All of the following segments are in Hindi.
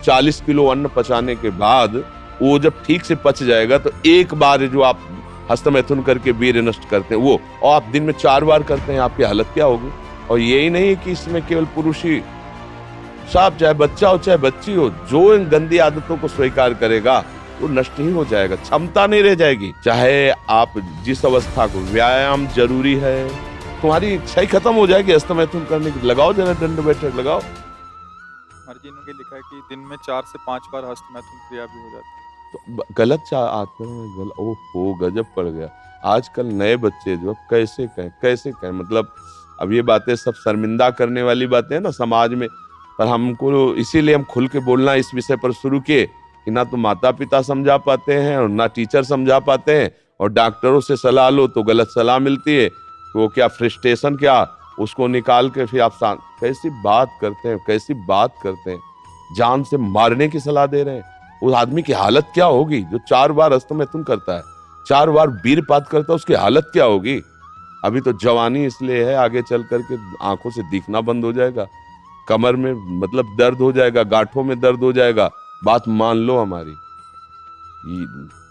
40 किलो अन्न पचाने के बाद वो जब ठीक से पच जाएगा तो एक बार जो आप हस्तमैथुन करके वीर्य नष्ट करते हैं वो, और आप दिन में 4 बार करते हैं, आपकी हालत क्या होगी। और यही नहीं कि इसमें केवल पुरुष ही, साफ चाहे बच्चा हो चाहे बच्ची हो, जो इन गंदी आदतों को स्वीकार करेगा वो नष्ट ही हो जाएगा, क्षमता नहीं रह जाएगी। चाहे आप जिस अवस्था को, व्यायाम जरूरी है, तुम्हारी इच्छा ही खत्म हो जाएगी हस्तमैथुन करने की। लगाओ जरा दंड बैठक लगाओ। जी ने लिखा है कि दिन में 4 से 5 बार हस्तमैथुन क्रिया भी हो जाती है। तो गलत आत्मा में गलत, ओहो गजब पड़ गया। आजकल नए बच्चे जो कैसे कहें, मतलब अब ये बातें सब शर्मिंदा करने वाली बातें हैं ना समाज में, पर हमको इसीलिए हम खुल के बोलना इस विषय पर शुरू किए कि ना तो माता पिता समझा पाते हैं और ना टीचर समझा पाते हैं, और डॉक्टरों से सलाह लो तो गलत सलाह मिलती है। वो क्या फ्रस्ट्रेशन, क्या उसको निकाल के फिर आप कैसी बात करते हैं, जान से मारने की सलाह दे रहे हैं। उस आदमी की हालत क्या होगी जो 4 बार हस्तमैथुन करता है, 4 बार वीरपात करता है, उसकी हालत क्या होगी। अभी तो जवानी इसलिए है, आगे चल करके आंखों से दिखना बंद हो जाएगा, कमर में मतलब दर्द हो जाएगा, गांठों में दर्द हो जाएगा। बात मान लो हमारी,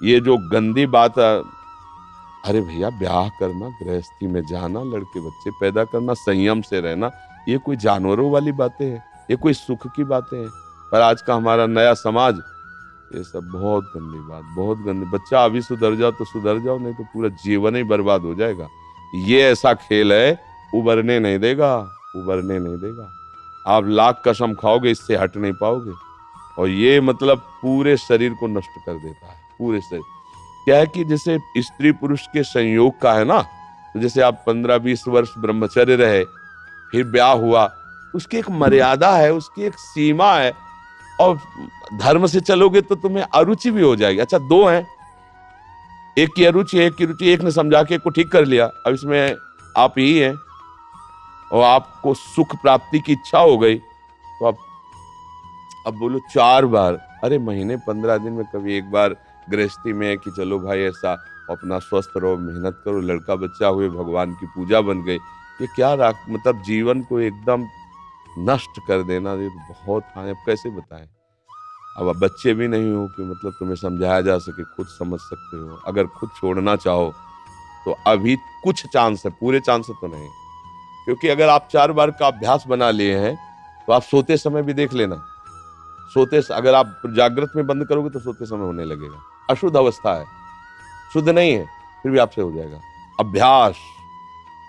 ये जो गंदी बात, अरे भैया ब्याह करना, गृहस्थी में जाना, लड़के बच्चे पैदा करना, संयम से रहना, ये कोई जानवरों वाली बातें हैं, ये कोई सुख की बातें हैं। पर आज का हमारा नया समाज, ये सब बहुत गंदी बात, बहुत गंदी। बच्चा अभी सुधर जाओ तो सुधर जाओ, नहीं तो पूरा जीवन ही बर्बाद हो जाएगा। ये ऐसा खेल है, उबरने नहीं देगा। आप लाख कसम खाओगे, इससे हट नहीं पाओगे। और ये मतलब पूरे शरीर को नष्ट कर देता है, पूरे शरीर। क्या है कि जैसे स्त्री पुरुष के संयोग का है ना, तो जैसे आप 15-20 वर्ष ब्रह्मचर्य रहे, फिर ब्याह हुआ, उसकी एक मर्यादा है, उसकी एक सीमा है, और धर्म से चलोगे तो तुम्हें अरुचि भी हो जाएगी। अच्छा 2 हैं, एक की अरुचि है, एक की रुचि, एक ने समझा के एक को ठीक कर लिया, अब इसमें आप ही हैं और आपको सुख प्राप्ति की इच्छा हो गई, तो आप अब बोलो 4 बार, अरे महीने 15 दिन में कभी एक बार गृहस्थी में कि चलो भाई ऐसा अपना स्वस्थ रहो, मेहनत करो, लड़का बच्चा हुए, भगवान की पूजा बन गई, ये क्या मतलब जीवन को एकदम नष्ट कर देना, ये तो बहुत हानि। अब कैसे बताएं, अब बच्चे भी नहीं हो कि मतलब तुम्हें समझाया जा सके, खुद समझ सकते हो। अगर खुद छोड़ना चाहो तो अभी कुछ चांस है, पूरे चांस तो नहीं, क्योंकि अगर आप 4 बार का अभ्यास बना लिए हैं तो आप सोते समय भी देख लेना, अगर आप जागृत में बंद करोगे तो सोते समय होने लगेगा। अशुद्ध अवस्था है, शुद्ध नहीं है, फिर भी आपसे हो जाएगा। अभ्यास,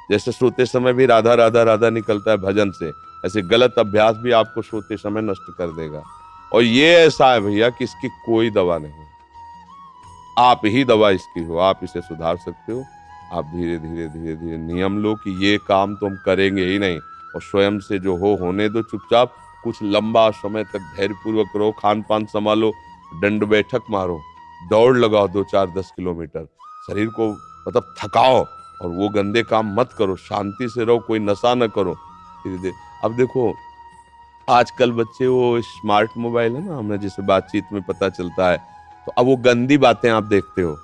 जैसे सोते समय भी राधा राधा राधा निकलता है भजन से, ऐसे गलत अभ्यास भी आपको सोते समय नष्ट कर देगा। और ये ऐसा है भैया कि इसकी कोई दवा नहीं, आप ही दवा इसकी हो, आप इसे सुधार सकते हो। आप धीरे धीरे नियम लो कि ये काम तो हम करेंगे ही नहीं, और स्वयं से जो होने दो चुपचाप। कुछ लंबा समय तक धैर्यपूर्वक रहो, खान पान संभालो, दंड बैठक मारो, दौड़ लगाओ 2-4-10 किलोमीटर, शरीर को मतलब थकाओ, और वो गंदे काम मत करो, शांति से रहो, कोई नशा न करो। धीरे धीरे अब देखो आजकल बच्चे, वो स्मार्ट मोबाइल है ना, हमें जैसे बातचीत में पता चलता है, तो अब वो गंदी बातें आप देखते हो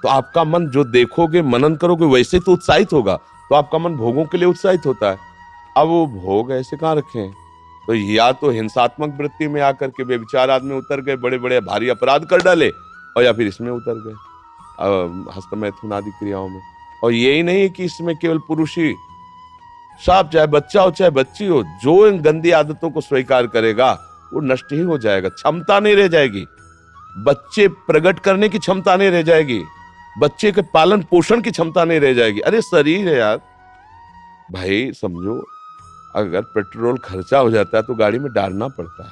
तो आपका मन जो देखोगे, मनन करोगे, वैसे तो उत्साहित होगा, तो आपका मन भोगों के लिए उत्साहित होता है। अब वो भोग ऐसे कहाँ रखे हैं, तो या तो हिंसात्मक वृत्ति में आकर के बेविचार आदमी उतर गए, बड़े बड़े भारी अपराध कर डाले, और या फिर इसमें उतर गए हस्तमैथुन आदि क्रियाओं में। और यही नहीं कि इसमें केवल पुरुष ही, साफ चाहे बच्चा हो चाहे बच्ची हो, जो इन गंदी आदतों को स्वीकार करेगा वो नष्ट ही हो जाएगा, क्षमता नहीं रह जाएगी, बच्चे प्रकट करने की क्षमता नहीं रह जाएगी, बच्चे के पालन पोषण की क्षमता नहीं रह जाएगी। अरे शरीर है यार भाई, समझो अगर पेट्रोल खर्चा हो जाता है तो गाड़ी में डालना पड़ता है,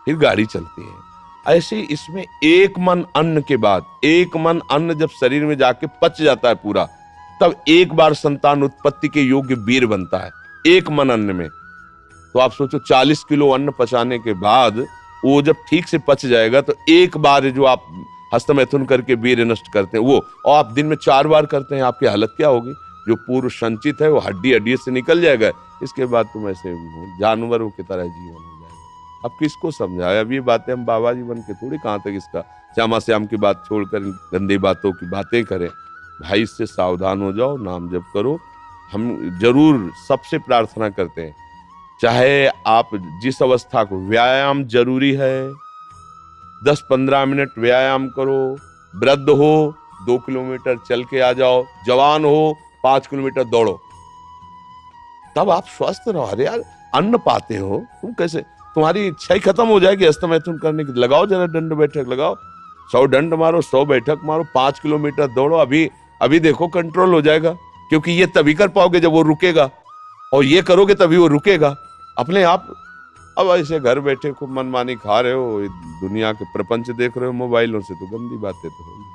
फिर गाड़ी चलती है। ऐसे इसमें एक मन अन्न के बाद, एक मन अन्न जब शरीर में जाके पच जाता है पूरा, तब एक बार संतान उत्पत्ति के योग्य वीर बनता है, एक मन अन्न में। तो आप सोचो 40 किलो अन्न पचाने के बाद वो जब ठीक से पच जाएगा तो एक बार जो आप हस्तमैथुन करके वीर्य नष्ट करते हैं वो, और आप दिन में 4 बार करते हैं, आपकी हालत क्या होगी। जो पूर्व संचित है वो हड्डी से निकल जाएगा, इसके बाद तुम ऐसे जानवरों की तरह जीवन हो जाएगा। अब किसको समझाए, अब ये बातें हम बाबा जी बन के थोड़ी कहाँ तक इसका श्यामा श्याम की बात छोड़कर गंदी बातों की बातें करें। भाई इससे सावधान हो जाओ, नाम जप करो। हम जरूर सबसे प्रार्थना करते हैं, चाहे आप जिस अवस्था को, व्यायाम जरूरी है, 10-15 मिनट व्यायाम करो। वृद्ध हो 2 किलोमीटर चल के आ जाओ, जवान हो 5 किलोमीटर दौड़ो, तब आप स्वस्थ रहो। अरे यार, अन्न पाते हो तुम, कैसे तुम्हारी इच्छा ही खत्म हो जाएगी हस्तमैथुन करने की। लगाओ जरा दंड बैठक, लगाओ, 100 दंड मारो, 100 बैठक मारो, 5 किलोमीटर दौड़ो। अभी अभी देखो कंट्रोल हो जाएगा, क्योंकि ये तभी कर पाओगे जब वो रुकेगा, और ये करोगे तभी वो रुकेगा अपने आप। अब ऐसे घर बैठे खूब मनमानी खा रहे हो, दुनिया के प्रपंच देख रहे हो मोबाइलों से, तो गंदी बातें तो होगी।